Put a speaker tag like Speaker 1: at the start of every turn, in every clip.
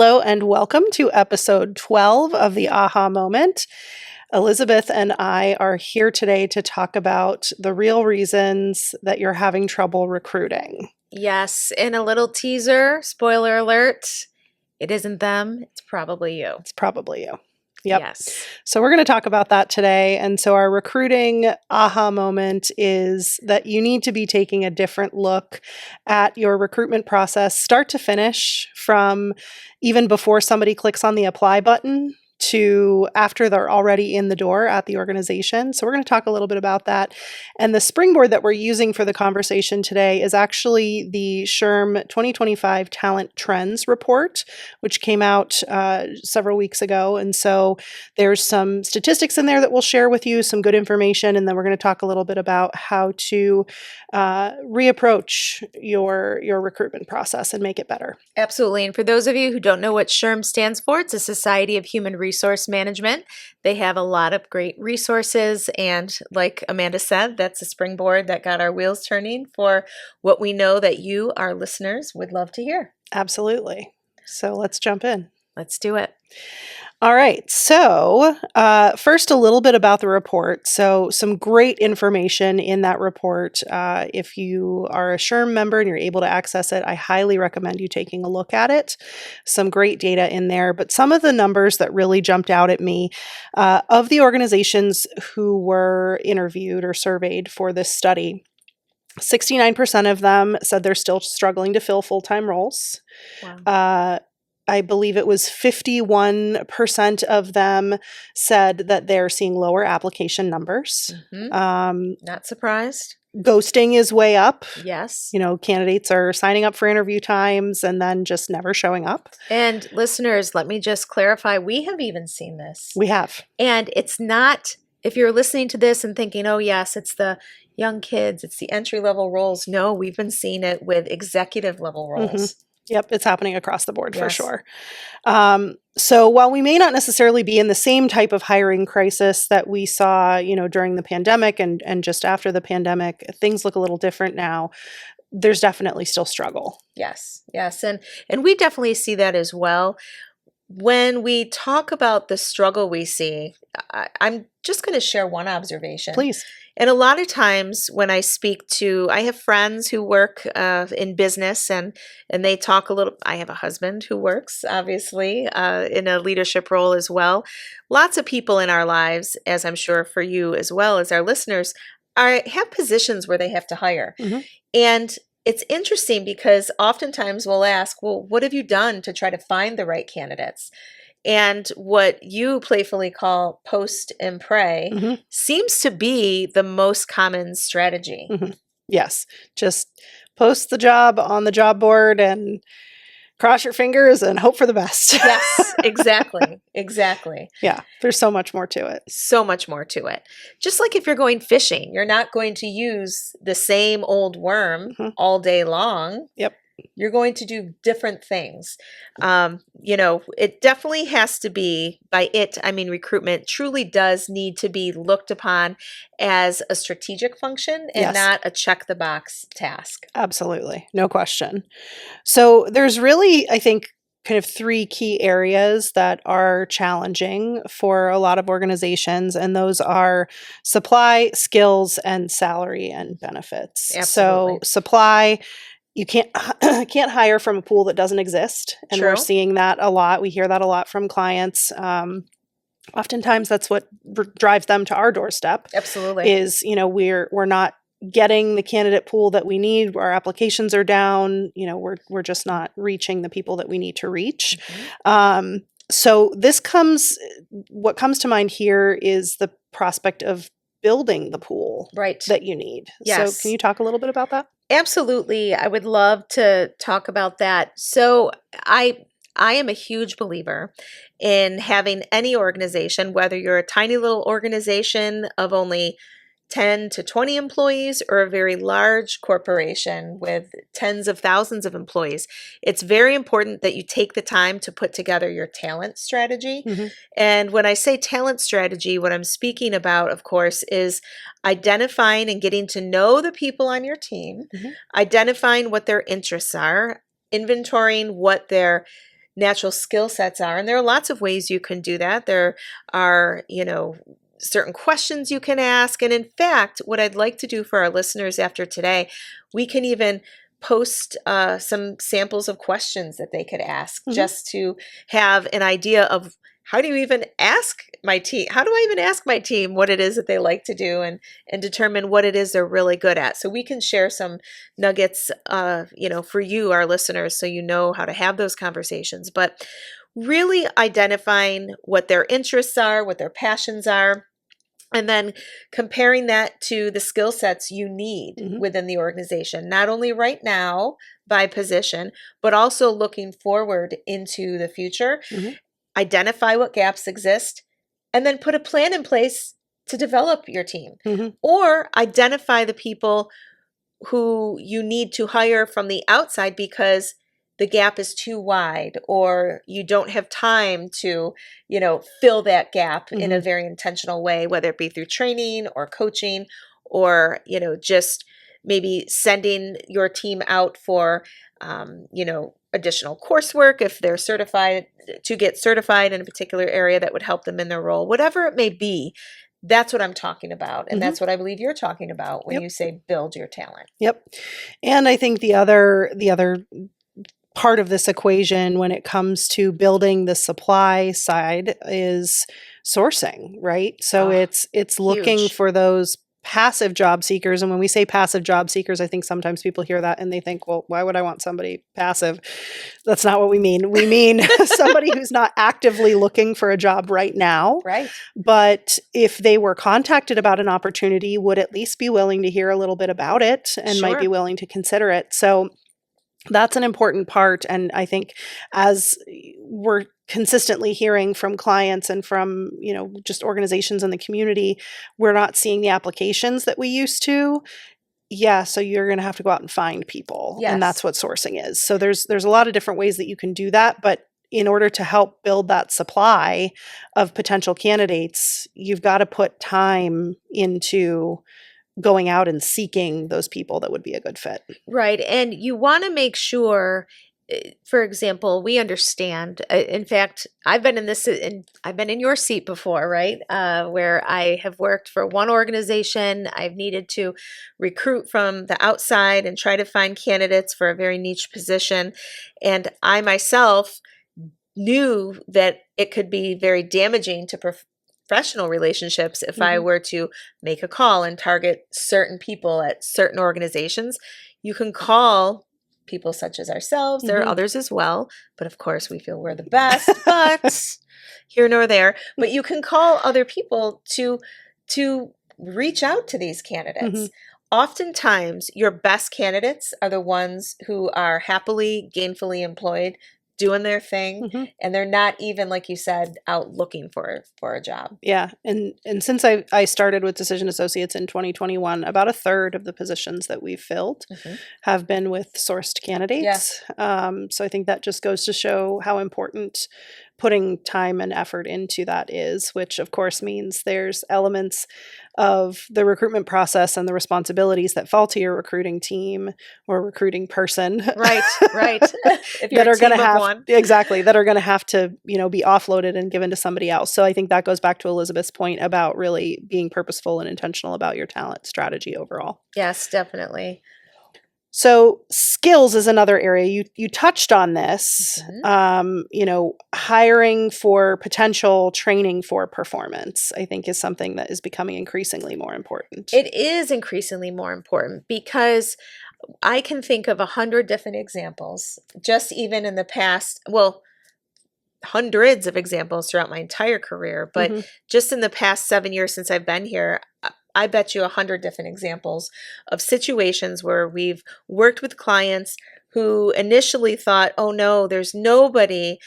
Speaker 1: Hello and welcome to episode 12 of the Aha Moment. Elizabeth and I are here today to talk about the real reasons that you're having trouble recruiting.
Speaker 2: Yes, and a little teaser, spoiler alert, it isn't them, it's probably you.
Speaker 1: It's probably you. Yep.
Speaker 2: Yes.
Speaker 1: So we're going to talk about that today. And so our recruiting aha moment is that you need to be taking a different look at your recruitment process, start to finish, from even before somebody clicks on the apply button to after they're already in the door at the organization. So we're going to talk a little bit about that. And the springboard that we're using for the conversation today is actually the SHRM 2025 Talent Trends Report, which came out several weeks ago. And so there's some statistics in there that we'll share with you, some good information, and then we're going to talk a little bit about how to reapproach your recruitment process and make it better.
Speaker 2: Absolutely. And for those of you who don't know what SHRM stands for, it's a Society of Human Resource Management. They have a lot of great resources. And like Amanda said, that's a springboard that got our wheels turning for what we know that you, our listeners, would love to hear.
Speaker 1: Absolutely. So let's jump in.
Speaker 2: Let's do it.
Speaker 1: All right. So first, a little bit about the report. So some great information in that report. If you are a SHRM member and you're able to access it, I highly recommend you taking a look at it. Some great data in there. But some of the numbers that really jumped out at me, of the organizations who were interviewed or surveyed for this study, 69% of them said they're still struggling to fill full-time roles.
Speaker 2: Wow.
Speaker 1: I believe it was 51% of them said that they're seeing lower application numbers.
Speaker 2: Not surprised.
Speaker 1: Ghosting is way up.
Speaker 2: Yes.
Speaker 1: You know, candidates are signing up for interview times and then just never showing up.
Speaker 2: And listeners, let me just clarify, we have even seen this.
Speaker 1: We have.
Speaker 2: And it's not, if you're listening to this and thinking, oh yes, it's the young kids, it's the entry-level roles. No, we've been seeing it with executive level roles.
Speaker 1: Mm-hmm. Yep, it's happening across the board for
Speaker 2: Yes.
Speaker 1: sure. So while we may not necessarily be in the same type of hiring crisis that we saw, during the pandemic and just after the pandemic, things look a little different now. There's definitely still struggle.
Speaker 2: Yes, yes. And we definitely see that as well. When we talk about the struggle we see, I'm just going to share one observation.
Speaker 1: Please.
Speaker 2: And a lot of times when I have friends who work in business and they talk a little, I have a husband who works obviously in a leadership role as well. Lots of people in our lives, as I'm sure for you as well as our listeners, have positions where they have to hire.
Speaker 1: Mm-hmm.
Speaker 2: And it's interesting because oftentimes we'll ask, well, what have you done to try to find the right candidates? And what you playfully call post and pray
Speaker 1: Mm-hmm.
Speaker 2: seems to be the most common strategy.
Speaker 1: Mm-hmm. Yes. Just post the job on the job board and cross your fingers and hope for the best.
Speaker 2: Yes, exactly. Exactly.
Speaker 1: Yeah. There's so much more to it.
Speaker 2: So much more to it. Just like if you're going fishing, you're not going to use the same old worm
Speaker 1: Mm-hmm.
Speaker 2: all day long.
Speaker 1: Yep.
Speaker 2: You're going to do different things. It definitely has to be, by it, I mean recruitment truly does need to be looked upon as a strategic function and
Speaker 1: Yes.
Speaker 2: not a check the box task.
Speaker 1: Absolutely. No question. So there's really, I think, kind of three key areas that are challenging for a lot of organizations, and those are supply, skills, and salary and benefits.
Speaker 2: Absolutely.
Speaker 1: So supply, you can't hire from a pool that doesn't exist, and we're
Speaker 2: True.
Speaker 1: seeing that a lot. We hear that a lot from clients. Oftentimes, that's what drives them to our doorstep.
Speaker 2: Absolutely.
Speaker 1: Is we're not getting the candidate pool that we need. Our applications are down. We're just not reaching the people that we need to reach.
Speaker 2: Mm-hmm.
Speaker 1: So what comes to mind here is the prospect of building the pool
Speaker 2: Right.
Speaker 1: that you need.
Speaker 2: Yes.
Speaker 1: So can you talk a little bit about that?
Speaker 2: Absolutely. I would love to talk about that. So I am a huge believer in having any organization, whether you're a tiny little organization of only 10 to 20 employees or a very large corporation with tens of thousands of employees, it's very important that you take the time to put together your talent strategy.
Speaker 1: Mm-hmm.
Speaker 2: And when I say talent strategy, what I'm speaking about, of course, is identifying and getting to know the people on your team,
Speaker 1: Mm-hmm.
Speaker 2: identifying what their interests are, inventorying what their natural skill sets are. And there are lots of ways you can do that. There are, certain questions you can ask. And in fact, what I'd like to do for our listeners after today, we can even post some samples of questions that they could ask just to have an idea of how do you even ask my team? How do I even ask my team what it is that they like to do and determine what it is they're really good at? So we can share some nuggets, for you, our listeners, so you know how to have those conversations. But really identifying what their interests are, what their passions are, and then comparing that to the skill sets you need within the organization, not only right now by position, but also looking forward into the future. Identify what gaps exist, and then put a plan in place to develop your team. Or identify the people who you need to hire from the outside because the gap is too wide, or you don't have time to, fill that gap in a very intentional way, whether it be through training or coaching, or, just maybe sending your team out for, additional coursework if they're certified, to get certified in a particular area that would help them in their role, whatever it may be. That's what I'm talking about. And that's what I believe you're talking about when you say build your talent.
Speaker 1: And I think the other part of this equation when it comes to building the supply side is sourcing, right? So it's looking
Speaker 2: huge.
Speaker 1: for those passive job seekers. And when we say passive job seekers, I think sometimes people hear that and they think, well, why would I want somebody passive? That's not what we mean. We mean somebody who's not actively looking for a job right now.
Speaker 2: Right.
Speaker 1: But if they were contacted about an opportunity, would at least be willing to hear a little bit about it and might be willing to consider it. So that's an important part. And I think as we're consistently hearing from clients and from, just organizations in the community, we're not seeing the applications that we used to. Yeah, so you're going to have to go out and find people. And that's what sourcing is. So there's a lot of different ways that you can do that. But in order to help build that supply of potential candidates, you've got to put time into going out and seeking those people that would be a good fit.
Speaker 2: Right. And you want to make sure, for example, we understand. In fact, I've been in your seat before, right? Where I have worked for one organization. I've needed to recruit from the outside and try to find candidates for a very niche position. And I myself knew that it could be very damaging to professional relationships if I were to make a call and target certain people at certain organizations. You can call people such as ourselves. There are others as well, but of course we feel we're the best, but here nor there. But you can call other people to reach out to these candidates. Oftentimes, your best candidates are the ones who are happily, gainfully employed, doing their thing, and they're not even, like you said, out looking for a job.
Speaker 1: Yeah. And since I started with Decision Associates in 2021, about a third of the positions that we've filled have been with sourced candidates. So I think that just goes to show how important putting time and effort into that is, which of course means there's elements of the recruitment process and the responsibilities that fall to your recruiting team or recruiting person.
Speaker 2: Right. If you're
Speaker 1: that are going to have
Speaker 2: one.
Speaker 1: Exactly, that are going to have to, be offloaded and given to somebody else. So I think that goes back to Elizabeth's point about really being purposeful and intentional about your talent strategy overall.
Speaker 2: Yes, definitely.
Speaker 1: So skills is another area you touched on this, hiring for potential, training for performance, I think is something that is becoming increasingly more important.
Speaker 2: It is increasingly more important because I can think of 100 different examples, just even in the past, hundreds of examples throughout my entire career, but just in the past 7 years since I've been here, I bet you 100 different examples of situations where we've worked with clients who initially thought, oh no, there's nobody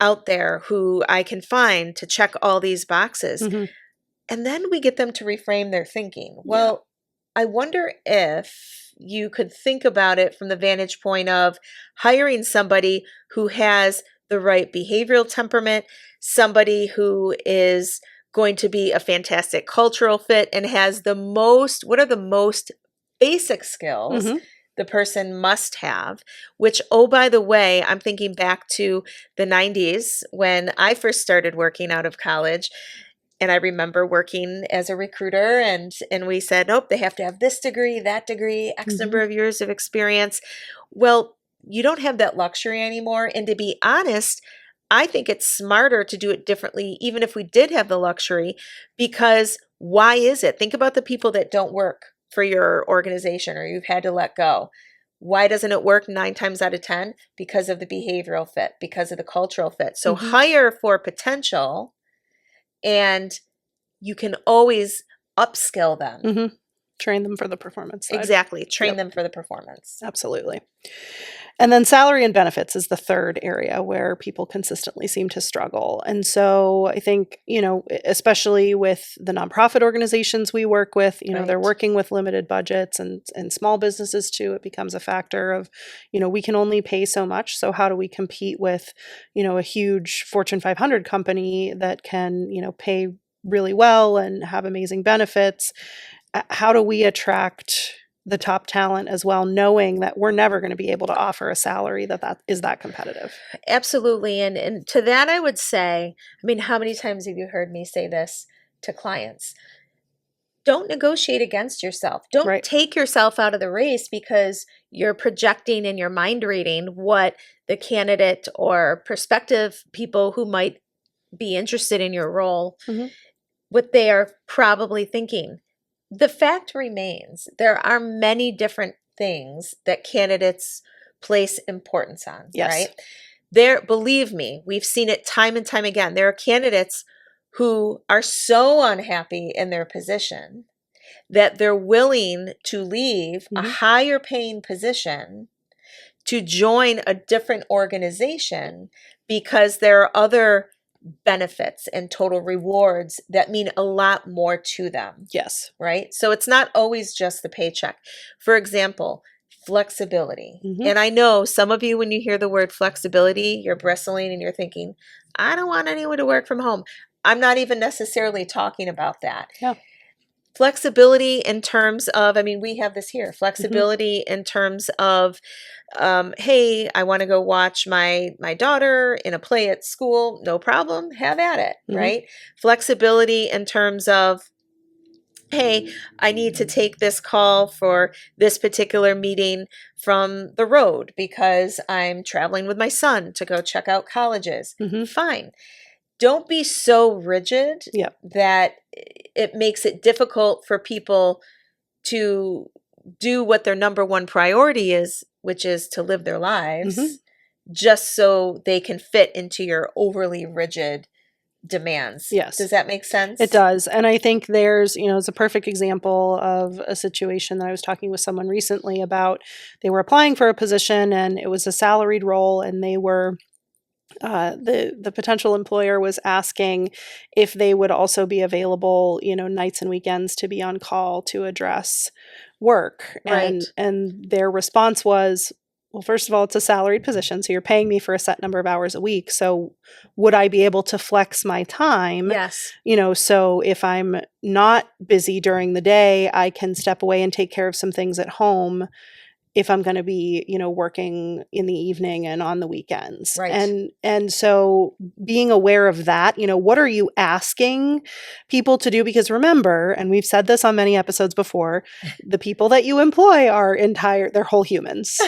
Speaker 2: out there who I can find to check all these boxes. And then we get them to reframe their thinking. Well, I wonder if you could think about it from the vantage point of hiring somebody who has the right behavioral temperament, somebody who is going to be a fantastic cultural fit and has what are the most basic skills the person must have, which, oh, by the way, I'm thinking back to the 90s when I first started working out of college. And I remember working as a recruiter, and we said, nope, they have to have this degree, that degree, X number of years of experience. Well, you don't have that luxury anymore. And to be honest, I think it's smarter to do it differently, even if we did have the luxury, because why is it? Think about the people that don't work for your organization or you've had to let go. Why doesn't it work 9 times out of 10? Because of the behavioral fit, because of the cultural fit. So hire for potential, and you can always upskill them.
Speaker 1: Train them for the performance side.
Speaker 2: Exactly. Train them for the performance.
Speaker 1: Absolutely. And then salary and benefits is the third area where people consistently seem to struggle. And so I think, especially with the nonprofit organizations we work with, they're working with limited budgets, and small businesses too. It becomes a factor of, we can only pay so much. So how do we compete with, a huge Fortune 500 company that can, pay really well and have amazing benefits? How do we attract the top talent as well, knowing that we're never going to be able to offer a salary that is that competitive?
Speaker 2: Absolutely. And to that, I would say, how many times have you heard me say this to clients? Don't negotiate against yourself. Don't take yourself out of the race because you're projecting and you're mind reading what the candidate or prospective people who might be interested in your role, what they are probably thinking. The fact remains, there are many different things that candidates place importance on, right? Believe me, we've seen it time and time again. There are candidates who are so unhappy in their position that they're willing to leave a higher paying position to join a different organization because there are other benefits and total rewards that mean a lot more to them.
Speaker 1: Yes.
Speaker 2: Right? So it's not always just the paycheck. For example, flexibility. And I know some of you, when you hear the word flexibility, you're bristling and you're thinking, I don't want anyone to work from home. I'm not even necessarily talking about that.
Speaker 1: Yeah.
Speaker 2: Flexibility in terms of, we have this here, flexibility in terms of, hey, I want to go watch my daughter in a play at school. No problem. Have at it. Right. Flexibility in terms of, hey, I need to take this call for this particular meeting from the road because I'm traveling with my son to go check out colleges. Fine. Don't be so rigid that it makes it difficult for people to do what their number one priority is, which is to live their lives, just so they can fit into your overly rigid demands.
Speaker 1: Yes.
Speaker 2: Does that make sense?
Speaker 1: It does. And I think there's, it's a perfect example of a situation that I was talking with someone recently about. They were applying for a position and it was a salaried role, and they were the potential employer was asking if they would also be available, nights and weekends to be on call to address work. And their response was, well, first of all, it's a salaried position, so you're paying me for a set number of hours a week. So would I be able to flex my time?
Speaker 2: Yes.
Speaker 1: So if I'm not busy during the day, I can step away and take care of some things at home if I'm going to be, working in the evening and on the weekends.
Speaker 2: Right.
Speaker 1: And so being aware of that, what are you asking people to do? Because remember, and we've said this on many episodes before, the people that you employ are they're whole humans.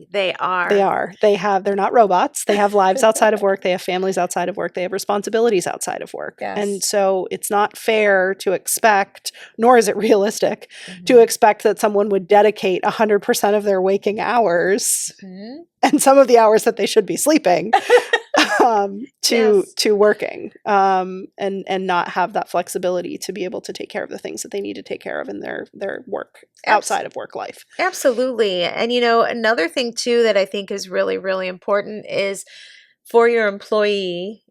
Speaker 2: They are.
Speaker 1: They're not robots. They have lives outside of work. They have families outside of work. They have responsibilities outside of work.
Speaker 2: Yes.
Speaker 1: And so it's not fair to expect, nor is it realistic, to expect that someone would dedicate 100% of their waking hours and some of the hours that they should be sleeping to working and not have that flexibility to be able to take care of the things that they need to take care of in their work outside of work life.
Speaker 2: Absolutely. And another thing too that I think is really, really important is for your employee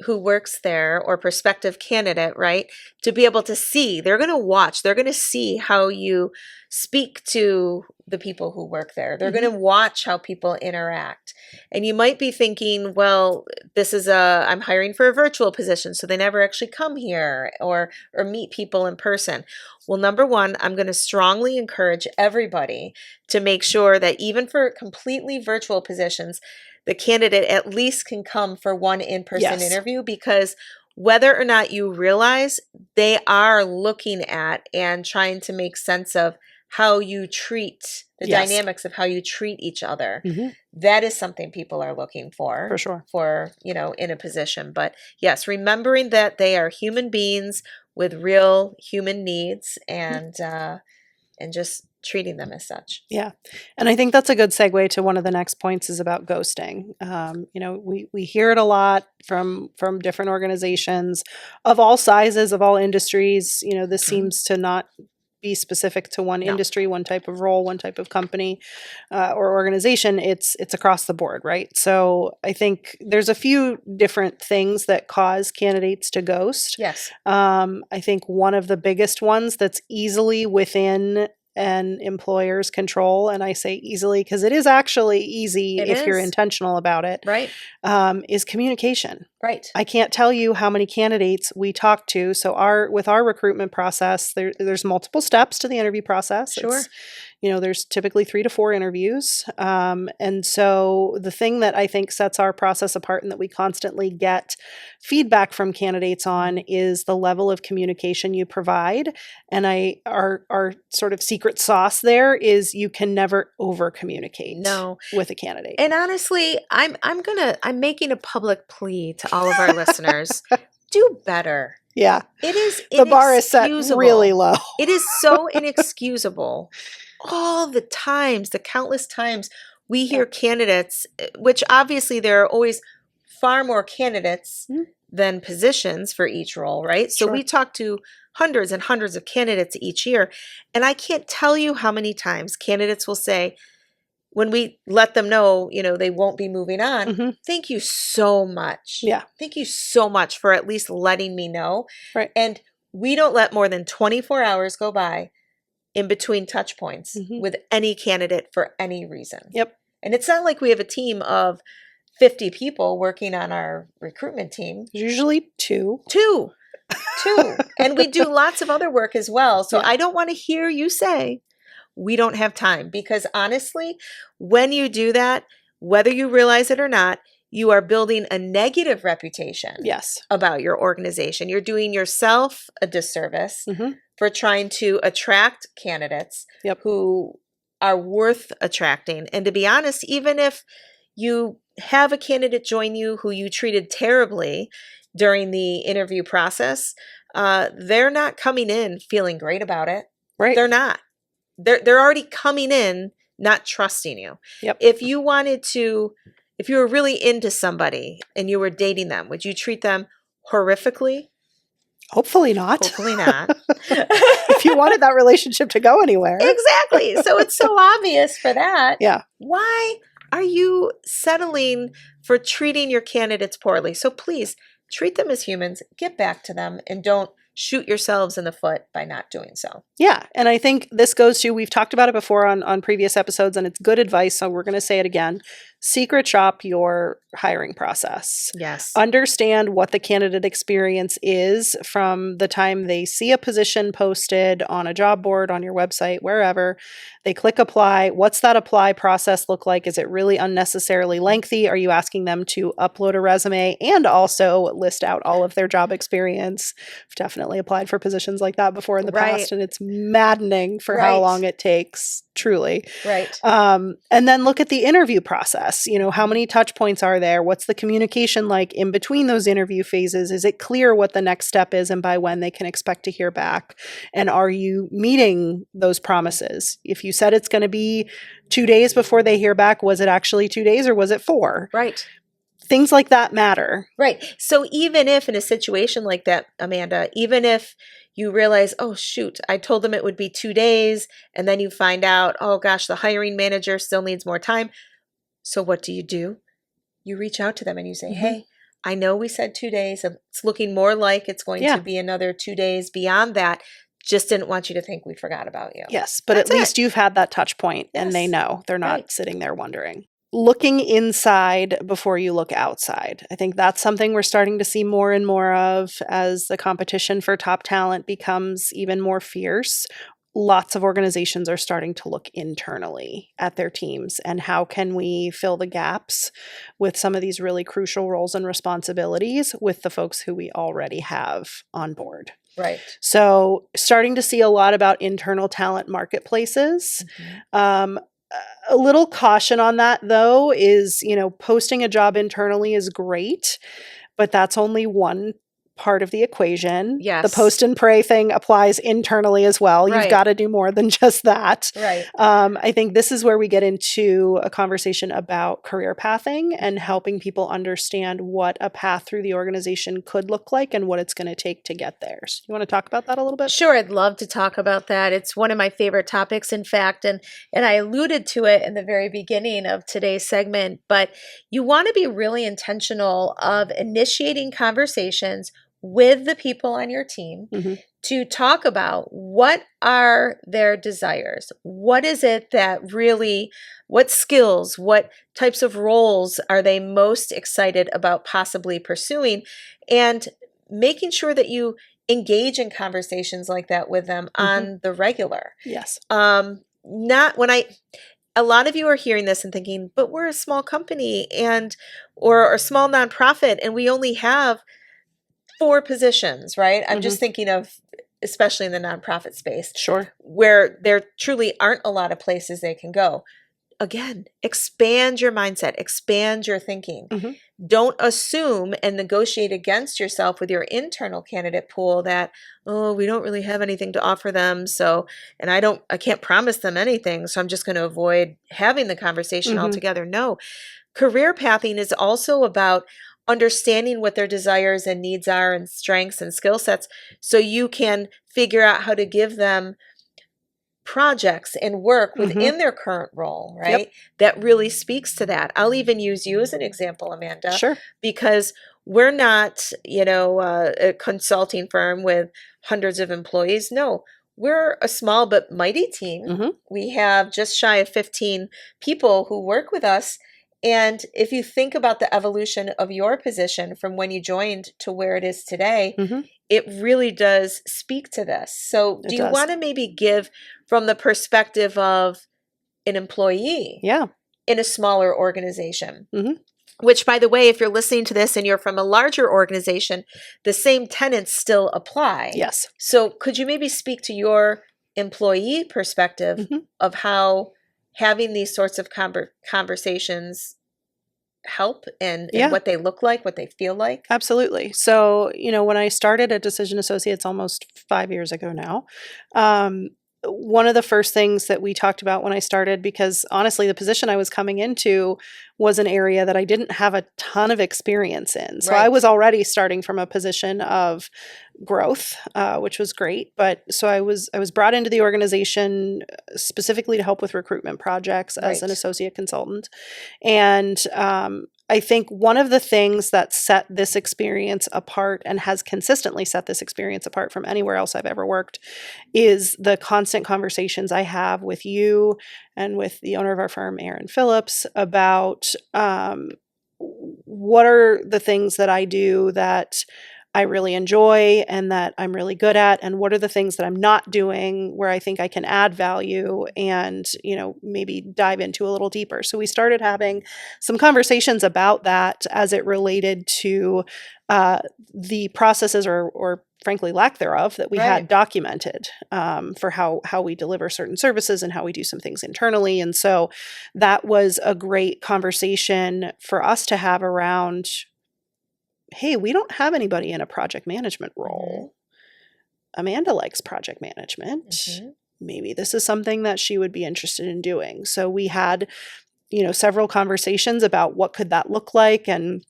Speaker 2: who works there or prospective candidate, right, to be able to see, they're going to watch, they're going to see how you speak to the people who work there. They're going to watch how people interact. And you might be thinking, well, I'm hiring for a virtual position, so they never actually come here or meet people in person. Well, number one, I'm going to strongly encourage everybody to make sure that even for completely virtual positions, the candidate at least can come for one in-person interview, because whether or not you realize, they are looking at and trying to make sense of how you treat the dynamics of how you treat each other. That is something people are looking for sure, in a position. But yes, remembering that they are human beings with real human needs, and just treating them as such.
Speaker 1: Yeah. And I think that's a good segue to one of the next points, is about ghosting. We hear it a lot from different organizations of all sizes, of all industries. This seems to not be specific to one industry, one type of role, one type of company or organization. It's across the board, right? So I think there's a few different things that cause candidates to ghost.
Speaker 2: Yes.
Speaker 1: I think one of the biggest ones that's easily within an employer's control, and I say easily because it is actually easy if you're intentional about it,
Speaker 2: right?
Speaker 1: Is communication.
Speaker 2: Right.
Speaker 1: I can't tell you how many candidates we talk to. So with our recruitment process, there's multiple steps to the interview process.
Speaker 2: Sure.
Speaker 1: There's typically 3 to 4 interviews. And so the thing that I think sets our process apart and that we constantly get feedback from candidates on is the level of communication you provide. And our sort of secret sauce there is you can never over communicate with a candidate.
Speaker 2: And honestly, I'm making a public plea to all of our listeners. Do better.
Speaker 1: Yeah.
Speaker 2: It is
Speaker 1: the bar is set really low.
Speaker 2: It is so inexcusable. All the times, the countless times we hear candidates, which obviously there are always far more candidates than positions for each role, right? So we talk to hundreds and hundreds of candidates each year. And I can't tell you how many times candidates will say, when we let them know, they won't be moving on, thank you so much.
Speaker 1: Yeah.
Speaker 2: Thank you so much for at least letting me know.
Speaker 1: Right.
Speaker 2: And we don't let more than 24 hours go by in between touch points with any candidate for any reason.
Speaker 1: Yep.
Speaker 2: And it's not like we have a team of 50 people working on our recruitment team.
Speaker 1: Usually 2.
Speaker 2: 2. And we do lots of other work as well. So I don't want to hear you say, we don't have time, because honestly, when you do that, whether you realize it or not, you are building a negative reputation about your organization. You're doing yourself a disservice for trying to attract candidates who are worth attracting. And to be honest, even if you have a candidate join you who you treated terribly during the interview process, they're not coming in feeling great about it.
Speaker 1: Right.
Speaker 2: They're not. They're already coming in not trusting you.
Speaker 1: Yep.
Speaker 2: If you were really into somebody and you were dating them, would you treat them horrifically?
Speaker 1: Hopefully not.
Speaker 2: Hopefully not.
Speaker 1: If you wanted that relationship to go anywhere.
Speaker 2: Exactly. So it's so obvious for that.
Speaker 1: Yeah.
Speaker 2: Why are you settling for treating your candidates poorly? So please treat them as humans, get back to them, and don't shoot yourselves in the foot by not doing so.
Speaker 1: Yeah. And I think this goes to, we've talked about it before on previous episodes, and it's good advice. So we're going to say it again. Secret shop your hiring process.
Speaker 2: Yes.
Speaker 1: Understand what the candidate experience is from the time they see a position posted on a job board, on your website, wherever. They click apply. What's that apply process look like? Is it really unnecessarily lengthy? Are you asking them to upload a resume and also list out all of their job experience? I've definitely applied for positions like that before in the past, and it's maddening for how long it takes, truly.
Speaker 2: Right.
Speaker 1: And then look at the interview process. How many touch points are there? What's the communication like in between those interview phases? Is it clear what the next step is and by when they can expect to hear back? And are you meeting those promises? If you said it's going to be 2 days before they hear back, was it actually 2 days or was it 4?
Speaker 2: Right.
Speaker 1: Things like that matter.
Speaker 2: Right. So even if in a situation like that, Amanda, even if you realize, oh, shoot, I told them it would be 2 days, and then you find out, oh, gosh, the hiring manager still needs more time. So what do? You reach out to them and you say, hey, I know we said 2 days. It's looking more like it's going
Speaker 1: Yeah.
Speaker 2: to be another 2 days beyond that. Just didn't want you to think we forgot about you.
Speaker 1: Yes, but
Speaker 2: That's
Speaker 1: at least
Speaker 2: it.
Speaker 1: you've had that touch point and they
Speaker 2: Yes.
Speaker 1: know. They're not
Speaker 2: Right.
Speaker 1: sitting there wondering. Looking inside before you look outside. I think that's something we're starting to see more and more of as the competition for top talent becomes even more fierce. Lots of organizations are starting to look internally at their teams and how can we fill the gaps with some of these really crucial roles and responsibilities with the folks who we already have on board.
Speaker 2: Right.
Speaker 1: So starting to see a lot about internal talent marketplaces.
Speaker 2: Mhm.
Speaker 1: A little caution on that though is, posting a job internally is great, but that's only one part of the equation. The
Speaker 2: Yes.
Speaker 1: post and pray thing applies internally as well. You've
Speaker 2: Right.
Speaker 1: got to do more than just that.
Speaker 2: Right.
Speaker 1: I think this is where we get into a conversation about career pathing and helping people understand what a path through the organization could look like and what it's going to take to get there. So you want to talk about that a little bit?
Speaker 2: Sure, I'd love to talk about that. It's one of my favorite topics, in fact, and I alluded to it in the very beginning of today's segment, but you want to be really intentional of initiating conversations with the people on your team
Speaker 1: Mhm.
Speaker 2: to talk about what are their desires? What is it that really, what skills, what types of roles are they most excited about possibly pursuing? And making sure that you engage in conversations like that with them on the regular.
Speaker 1: Yes.
Speaker 2: Not when a lot of you are hearing this and thinking, but we're a small company or a small nonprofit and we only have 4 positions, right? I'm just thinking of, especially in the nonprofit space,
Speaker 1: Sure.
Speaker 2: where there truly aren't a lot of places they can go. Again, expand your mindset, expand your thinking.
Speaker 1: Mhm.
Speaker 2: Don't assume and negotiate against yourself with your internal candidate pool that, oh, we don't really have anything to offer them. So, and I can't promise them anything. So I'm just going to avoid having the conversation
Speaker 1: Mhm.
Speaker 2: altogether. No, career pathing is also about understanding what their desires and needs are and strengths and skill sets so you can figure out how to give them projects and work
Speaker 1: Mhm.
Speaker 2: within their current role,
Speaker 1: Yep.
Speaker 2: right? That really speaks to that. I'll even use you as an example, Amanda,
Speaker 1: Sure.
Speaker 2: because we're not, a consulting firm with hundreds of employees. No, we're a small but mighty team.
Speaker 1: Mhm.
Speaker 2: We have just shy of 15 people who work with us. And if you think about the evolution of your position from when you joined to where it is today,
Speaker 1: Mhm.
Speaker 2: it really does speak to this. So,
Speaker 1: It
Speaker 2: do you
Speaker 1: does.
Speaker 2: want to maybe give from the perspective of an employee
Speaker 1: Yeah.
Speaker 2: in a smaller organization?
Speaker 1: Mhm.
Speaker 2: Which, by the way, if you're listening to this and you're from a larger organization, the same tenets still apply.
Speaker 1: Yes.
Speaker 2: So, could you maybe speak to your employee perspective
Speaker 1: Mhm.
Speaker 2: of how having these sorts of conversations help and
Speaker 1: Yeah.
Speaker 2: what they look like, what they feel like?
Speaker 1: Absolutely. So, when I started at Decision Associates almost 5 years ago now, one of the first things that we talked about when I started, because honestly, the position I was coming into was an area that I didn't have a ton of experience in. So I
Speaker 2: Right.
Speaker 1: was already starting from a position of growth, which was great. But so I was brought into the organization specifically to help with recruitment projects as an
Speaker 2: Right.
Speaker 1: associate consultant, and I think one of the things that set this experience apart and has consistently set this experience apart from anywhere else I've ever worked is the constant conversations I have with you and with the owner of our firm, Aaron Phillips, about what are the things that I do that I really enjoy and that I'm really good at, and what are the things that I'm not doing where I think I can add value and, maybe dive into a little deeper. So we started having some conversations about that as it related to the processes or frankly lack thereof that we
Speaker 2: Right.
Speaker 1: had documented for how we deliver certain services and how we do some things internally. And so that was a great conversation for us to have around, hey, we don't have anybody in a project management role. Amanda likes project management.
Speaker 2: Mhm.
Speaker 1: Maybe this is something that she would be interested in doing. So we had, several conversations about what could that look like, and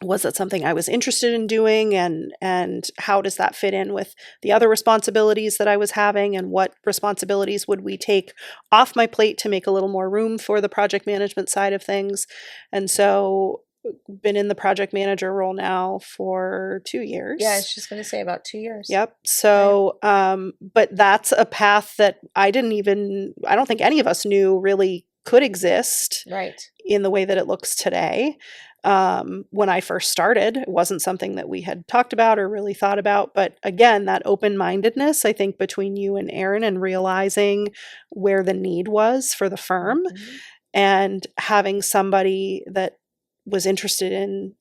Speaker 1: was that something I was interested in doing, and how does that fit in with the other responsibilities that I was having, and what responsibilities would we take off my plate to make a little more room for the project management side of things. And so been in the project manager role now for 2 years.
Speaker 2: Yeah, I was just going to say about 2 years.
Speaker 1: Yep. So, but that's a path that I don't think any of us knew really could exist
Speaker 2: Right.
Speaker 1: in the way that it looks today. When I first started, it wasn't something that we had talked about or really thought about. But again, that open-mindedness, I think, between you and Aaron and realizing where the need was for the firm
Speaker 2: Mhm.
Speaker 1: and having somebody that was interested in,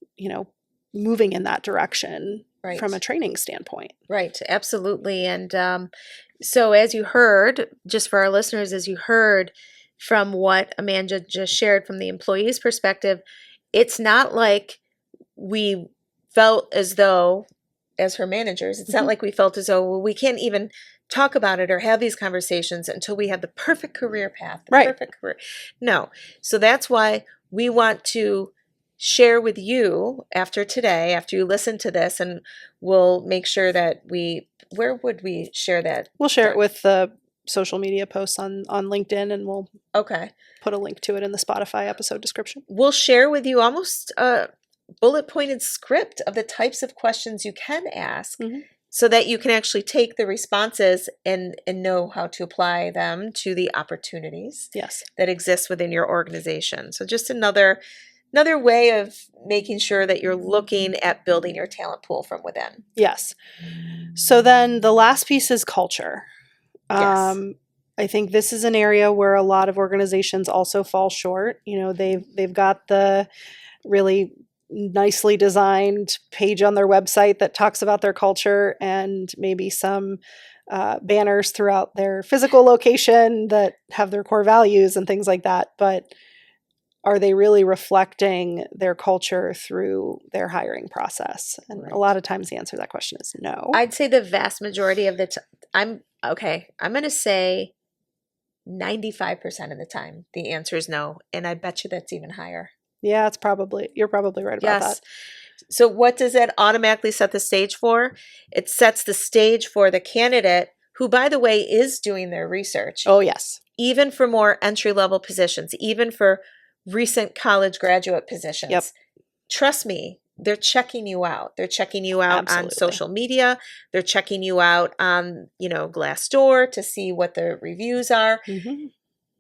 Speaker 1: moving in that direction
Speaker 2: Right.
Speaker 1: from a training standpoint.
Speaker 2: Right, absolutely. And so, as you heard, just for our listeners, as you heard from what Amanda just shared from the employee's perspective, it's not like we felt as though, as her managers, it's not
Speaker 1: Mhm.
Speaker 2: like we felt as though, well, we can't even talk about it or have these conversations until we have the perfect career path, the
Speaker 1: Right.
Speaker 2: perfect career. No. So that's why we want to share with you after today, after you listen to this, and we'll make sure that where would we share that?
Speaker 1: We'll share it with the social media posts on LinkedIn, and we'll
Speaker 2: Okay.
Speaker 1: put a link to it in the Spotify episode description.
Speaker 2: We'll share with you almost a bullet pointed script of the types of questions you can ask,
Speaker 1: Mm-hmm.
Speaker 2: so that you can actually take the responses and know how to apply them to the opportunities
Speaker 1: Yes.
Speaker 2: that exist within your organization. So just another way of making sure that you're looking at building your talent pool from within.
Speaker 1: Yes. So then the last piece is culture.
Speaker 2: Yes.
Speaker 1: I think this is an area where a lot of organizations also fall short. They've got the really nicely designed page on their website that talks about their culture and maybe some banners throughout their physical location that have their core values and things like that. But are they really reflecting their culture through their hiring process? And a lot of times the answer to that question is no.
Speaker 2: I'd say the vast majority of the I'm going to say 95% of the time the answer is no, and I bet you that's even higher.
Speaker 1: Yeah, you're probably right about that.
Speaker 2: So what does that automatically set the stage for? It sets the stage for the candidate, who, by the way, is doing their research.
Speaker 1: Oh, yes.
Speaker 2: Even for more entry-level positions, even for recent college graduate positions.
Speaker 1: Yep.
Speaker 2: Trust me, they're checking you out. They're checking you out
Speaker 1: Absolutely.
Speaker 2: on social media. They're checking you out on, Glassdoor to see what the reviews are.
Speaker 1: Mm-hmm.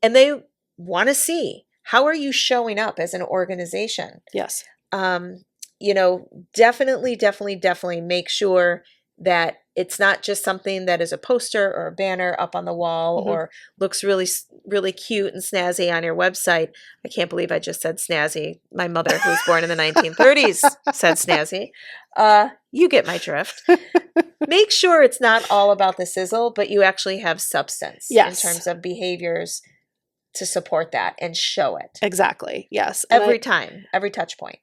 Speaker 2: And they want to see, how are you showing up as an organization?
Speaker 1: Yes.
Speaker 2: Definitely make sure that it's not just something that is a poster or a banner up on the wall,
Speaker 1: Mm-hmm.
Speaker 2: or looks really, really cute and snazzy on your website. I can't believe I just said snazzy. My mother, who was born in the 1930s, said snazzy. You get my drift. Make sure it's not all about the sizzle, but you actually have substance in terms of behaviors to support that and show it.
Speaker 1: Exactly. Yes.
Speaker 2: Every time, every touch point.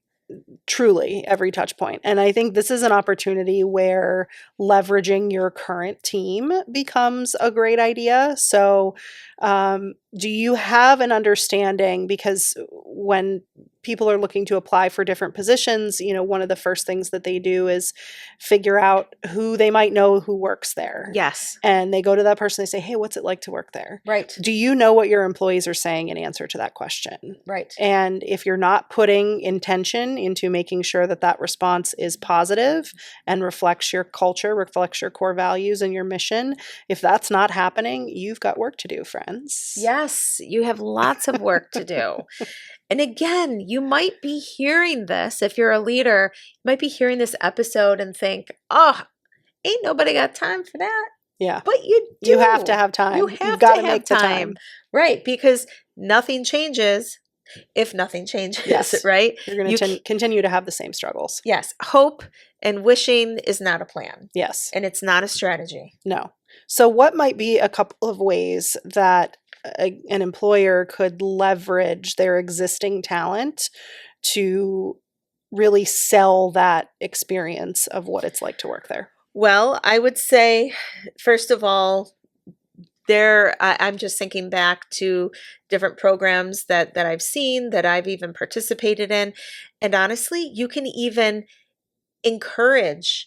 Speaker 1: Truly every touch point. And I think this is an opportunity where leveraging your current team becomes a great idea. So, do you have an understanding? Because when people are looking to apply for different positions, one of the first things that they do is figure out who they might know who works there.
Speaker 2: Yes.
Speaker 1: And they go to that person, they say, hey, what's it like to work there?
Speaker 2: Right.
Speaker 1: Do you know what your employees are saying in answer to that question?
Speaker 2: Right.
Speaker 1: And if you're not putting intention into making sure that that response is positive and reflects your culture, reflects your core values and your mission, if that's not happening, you've got work to do, friends.
Speaker 2: Yes, you have lots of work to do. And again, you might be hearing this, if you're a leader, you might be hearing this episode and think, oh, ain't nobody got time for that.
Speaker 1: Yeah.
Speaker 2: But you do.
Speaker 1: You have to have time. You've got to make the time.
Speaker 2: Right, because nothing changes if nothing changes,
Speaker 1: yes.
Speaker 2: Right?
Speaker 1: You're going to continue to have the same struggles.
Speaker 2: Yes. Hope and wishing is not a plan.
Speaker 1: Yes.
Speaker 2: And it's not a strategy.
Speaker 1: No. So what might be a couple of ways that an employer could leverage their existing talent to really sell that experience of what it's like to work there?
Speaker 2: Well, I would say, first of all, I'm just thinking back to different programs that I've seen, that I've even participated in. And honestly, you can even encourage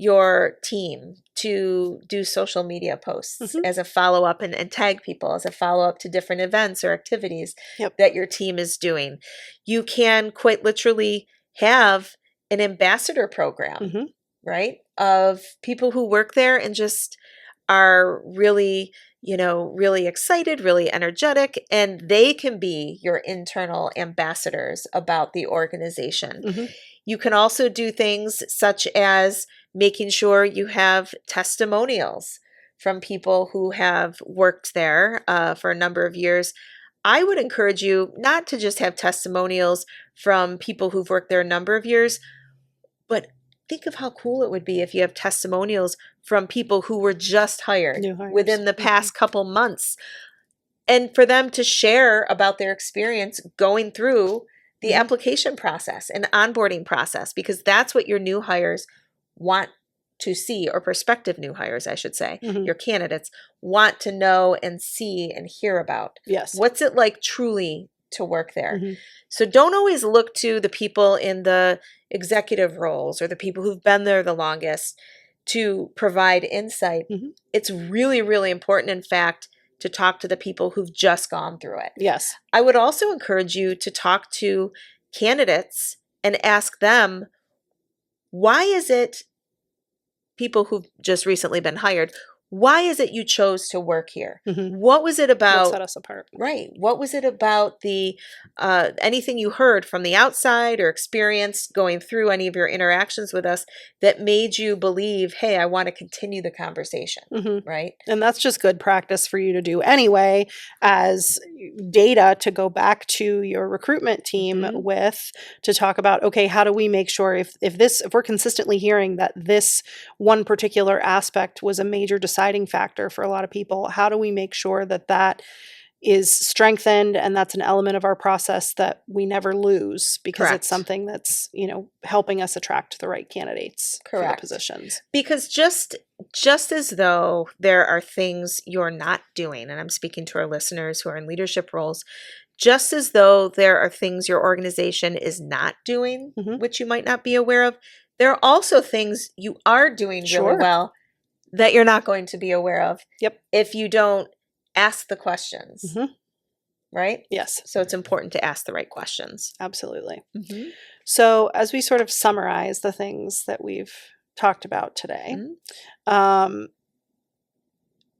Speaker 2: your team to do social media posts as a follow-up and tag people as a follow-up to different events or activities that your team is doing. You can quite literally have an ambassador program, right? Of people who work there and just are really, really excited, really energetic, and they can be your internal ambassadors about the organization. You can also do things such as making sure you have testimonials from people who have worked there for a number of years. I would encourage you not to just have testimonials from people who've worked there a number of years, but think of how cool it would be if you have testimonials from people who were just hired within the past couple months, and for them to share about their experience going through the application process and onboarding process, because that's what your new hires want to see, or prospective new hires, I should say, your candidates want to know and see and hear about.
Speaker 1: Yes.
Speaker 2: What's it like truly to work there? So don't always look to the people in the executive roles or the people who've been there the longest to provide insight. It's really, really important, in fact, to talk to the people who've just gone through it.
Speaker 1: Yes.
Speaker 2: I would also encourage you to talk to candidates and ask them, why is it, people who've just recently been hired, why is it you chose to work here? What was it about?
Speaker 1: What set us apart?
Speaker 2: Right. What was it about the anything you heard from the outside or experienced going through any of your interactions with us that made you believe, hey, I want to continue the conversation, right?
Speaker 1: And that's just good practice for you to do anyway, as data to go back to your recruitment team with, to talk about, okay, how do we make sure if we're consistently hearing that this one particular aspect was a major deciding factor for a lot of people, how do we make sure that that is strengthened and that's an element of our process that we never lose, because it's something that's, helping us attract the right candidates for the positions.
Speaker 2: Because just as though there are things you're not doing, and I'm speaking to our listeners who are in leadership roles, just as though there are things your organization is not doing, which you might not be aware of, there are also things you are doing really well that you're not going to be aware of if you don't ask the questions, right?
Speaker 1: Yes.
Speaker 2: So it's important to ask the right questions.
Speaker 1: Absolutely. So as we sort of summarize the things that we've talked about today,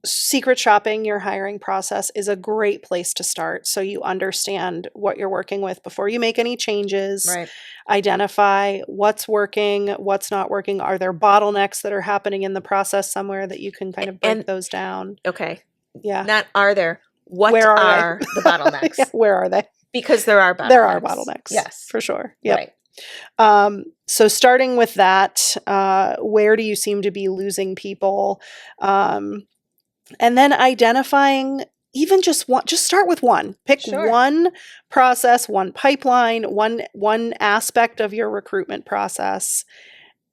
Speaker 1: secret shopping your hiring process is a great place to start, so you understand what you're working with before you make any changes.
Speaker 2: Right.
Speaker 1: Identify what's working, what's not working. Are there bottlenecks that are happening in the process somewhere that you can kind of break those down?
Speaker 2: Okay.
Speaker 1: Yeah.
Speaker 2: Not are there. What
Speaker 1: Where
Speaker 2: are the bottlenecks?
Speaker 1: Where are they?
Speaker 2: Because there are bottlenecks.
Speaker 1: There are bottlenecks.
Speaker 2: Yes.
Speaker 1: For sure. Yep.
Speaker 2: Right.
Speaker 1: So starting with that, where do you seem to be losing people? And then identifying, even just start with one. Pick one process, one pipeline, one aspect of your recruitment process,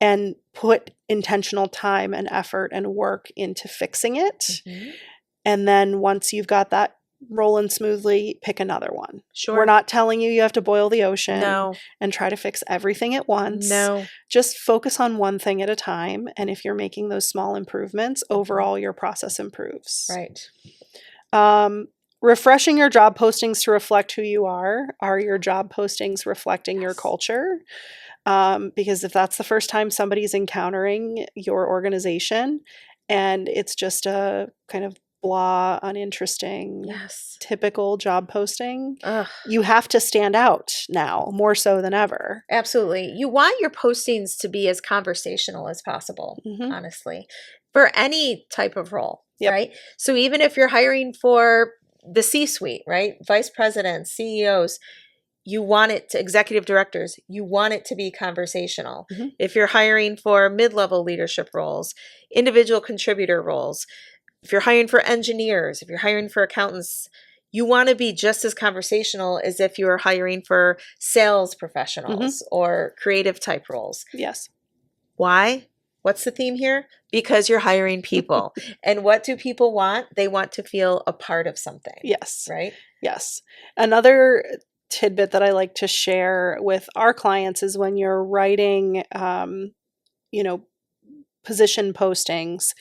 Speaker 1: and put intentional time and effort and work into fixing it. And then once you've got that rolling smoothly, pick another one. We're not telling you have to boil the ocean and try to fix everything at once. Just focus on one thing at a time. And if you're making those small improvements, overall your process improves.
Speaker 2: Right.
Speaker 1: Refreshing your job postings to reflect who you are. Are your job postings reflecting your culture? Because if that's the first time somebody's encountering your organization and it's just a kind of blah, uninteresting, typical job posting, you have to stand out now more so than ever.
Speaker 2: Absolutely. You want your postings to be as conversational as possible, honestly, for any type of role, right? So even if you're hiring for the C-suite, right? Vice presidents, CEOs, you want it to, executive directors, you want it to be conversational. If you're hiring for mid-level leadership roles, individual contributor roles, if you're hiring for engineers, if you're hiring for accountants, you want to be just as conversational as if you are hiring for sales professionals or creative type roles.
Speaker 1: Yes.
Speaker 2: Why? What's the theme here? Because you're hiring people. And what do people want? They want to feel a part of something.
Speaker 1: Yes.
Speaker 2: Right?
Speaker 1: Yes. Another tidbit that I like to share with our clients is when you're writing, position postings,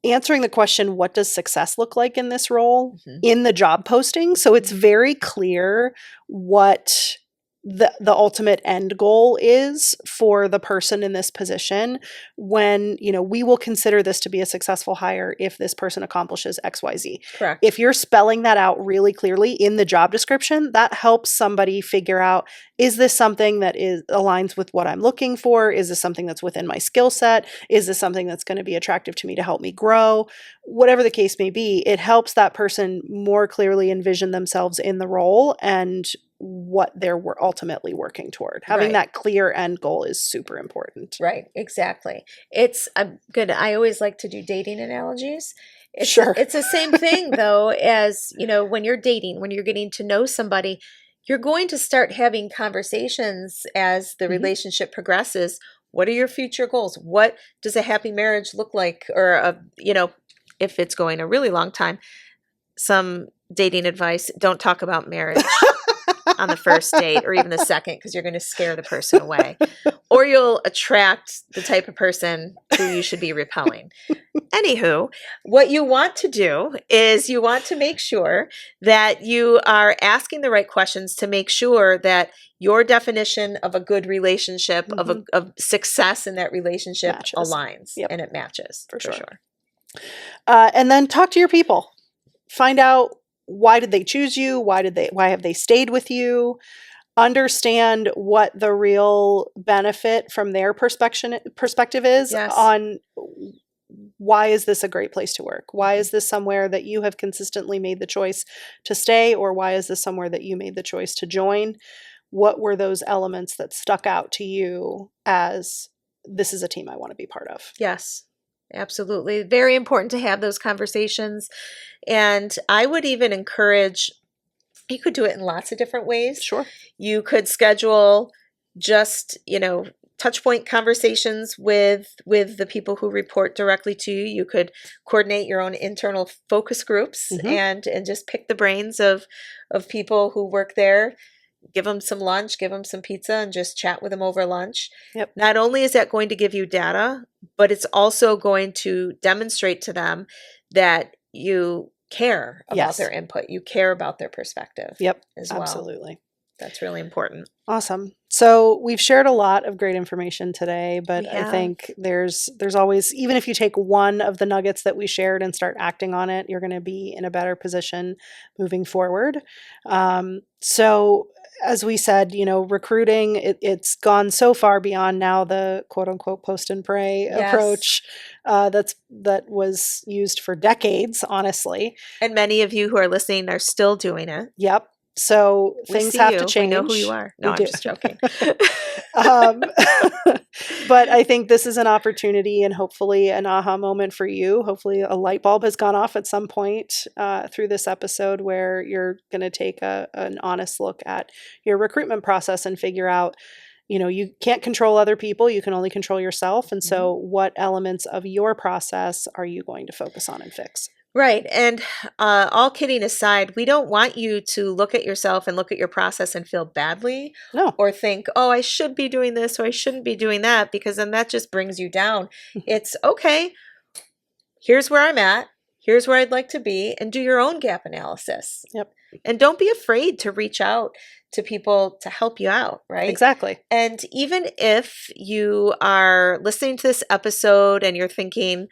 Speaker 1: answering the question, what does success look like in this role in the job posting? So it's very clear what the ultimate end goal is for the person in this position when, we will consider this to be a successful hire if this person accomplishes XYZ.
Speaker 2: Correct.
Speaker 1: If you're spelling that out really clearly in the job description, that helps somebody figure out, is this something that aligns with what I'm looking for? Is this something that's within my skill set? Is this something that's going to be attractive to me to help me grow? Whatever the case may be, it helps that person more clearly envision themselves in the role and what they're ultimately working toward. Having that clear end goal is super important.
Speaker 2: Right, exactly. It's good. I always like to do dating analogies.
Speaker 1: Sure.
Speaker 2: It's the same thing though as, when you're dating, when you're getting to know somebody, you're going to start having conversations as the relationship progresses. What are your future goals? What does a happy marriage look like? Or, if it's going a really long time, some dating advice, don't talk about marriage on the first date or even the second, because you're going to scare the person away, or you'll attract the type of person who you should be repelling. Anywho, what you want to do is you want to make sure that you are asking the right questions to make sure that your definition of a good relationship, of success in that relationship aligns and it matches for sure.
Speaker 1: And then talk to your people. Find out, why did they choose you? Why have they stayed with you? Understand what the real benefit from their perspective is on why is this a great place to work? Why is this somewhere that you have consistently made the choice to stay? Or why is this somewhere that you made the choice to join? What were those elements that stuck out to you as, this is a team I want to be part of?
Speaker 2: Yes. Absolutely. Very important to have those conversations. And I would even encourage, you could do it in lots of different ways.
Speaker 1: Sure.
Speaker 2: You could schedule just, touch point conversations with the people who report directly to you. You could coordinate your own internal focus groups and just pick the brains of people who work there. Give them some lunch, give them some pizza, and just chat with them over lunch.
Speaker 1: Yep.
Speaker 2: Not only is that going to give you data, but it's also going to demonstrate to them that you care about their input. You care about their perspective.
Speaker 1: Yep.
Speaker 2: As well.
Speaker 1: Absolutely.
Speaker 2: That's really important.
Speaker 1: Awesome. So we've shared a lot of great information today, but I think there's always, even if you take one of the nuggets that we shared and start acting on it, you're going to be in a better position moving forward. So as we said, recruiting, it's gone so far beyond now the quote unquote post and pray approach that was used for decades, honestly.
Speaker 2: And many of you who are listening are still doing it.
Speaker 1: Yep. So things have to change.
Speaker 2: We know who you are. No, I'm just joking.
Speaker 1: But I think this is an opportunity and hopefully an aha moment for you. Hopefully a light bulb has gone off at some point through this episode where you're going to take an honest look at your recruitment process and figure out, you can't control other people. You can only control yourself. And so what elements of your process are you going to focus on and fix?
Speaker 2: Right. And all kidding aside, we don't want you to look at yourself and look at your process and feel badly or think, oh, I should be doing this or I shouldn't be doing that, because then that just brings you down. It's okay. Here's where I'm at. Here's where I'd like to be, and do your own gap analysis.
Speaker 1: Yep.
Speaker 2: And don't be afraid to reach out to people to help you out, right?
Speaker 1: Exactly.
Speaker 2: And even if you are listening to this episode and you're thinking,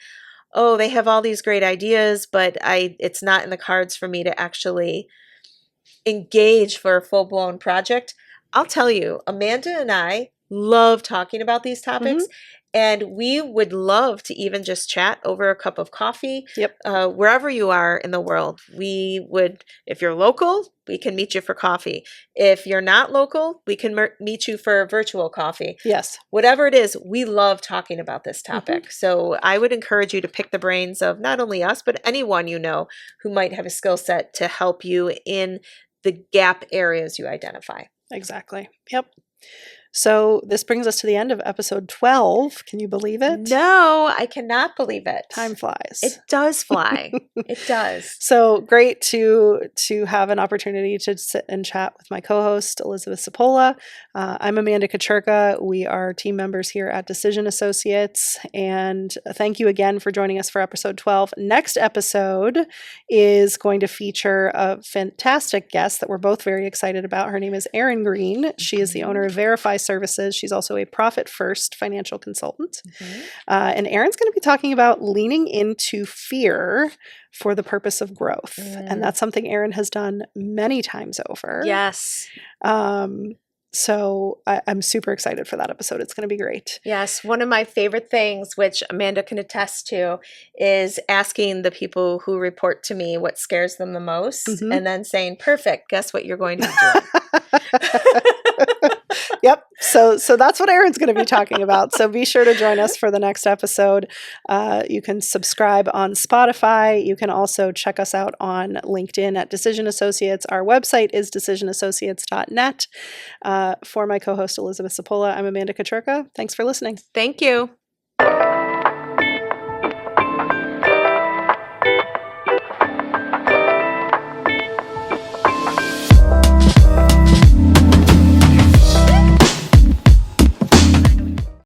Speaker 2: oh, they have all these great ideas, but it's not in the cards for me to actually engage for a full-blown project. I'll tell you, Amanda and I love talking about these topics, and we would love to even just chat over a cup of coffee.
Speaker 1: Yep.
Speaker 2: Wherever you are in the world. We would, if you're local, we can meet you for coffee. If you're not local, we can meet you for a virtual coffee.
Speaker 1: Yes.
Speaker 2: Whatever it is, we love talking about this topic. So I would encourage you to pick the brains of not only us, but anyone you know who might have a skill set to help you in the gap areas you identify.
Speaker 1: Exactly. Yep. So this brings us to the end of episode 12. Can you believe it?
Speaker 2: No, I cannot believe it.
Speaker 1: Time flies.
Speaker 2: It does fly. It does.
Speaker 1: So great to have an opportunity to sit and chat with my co-host, Elizabeth Cipolla. I'm Amanda Kaczurka. We are team members here at Decision Associates. And thank you again for joining us for episode 12. Next episode is going to feature a fantastic guest that we're both very excited about. Her name is Erin Green. She is the owner of Verify Services. She's also a Profit First financial consultant. And Erin's going to be talking about leaning into fear for the purpose of growth. And that's something Erin has done many times over.
Speaker 2: Yes.
Speaker 1: So I'm super excited for that episode. It's going to be great.
Speaker 2: Yes. One of my favorite things, which Amanda can attest to, is asking the people who report to me what scares them the most and then saying, perfect, guess what you're going to be doing?
Speaker 1: Yep. So that's what Erin's going to be talking about. So be sure to join us for the next episode. You can subscribe on Spotify. You can also check us out on LinkedIn at Decision Associates. Our website is decisionassociates.net. For my co-host Elizabeth Cipolla, I'm Amanda Kaczurka. Thanks for listening.
Speaker 2: Thank you.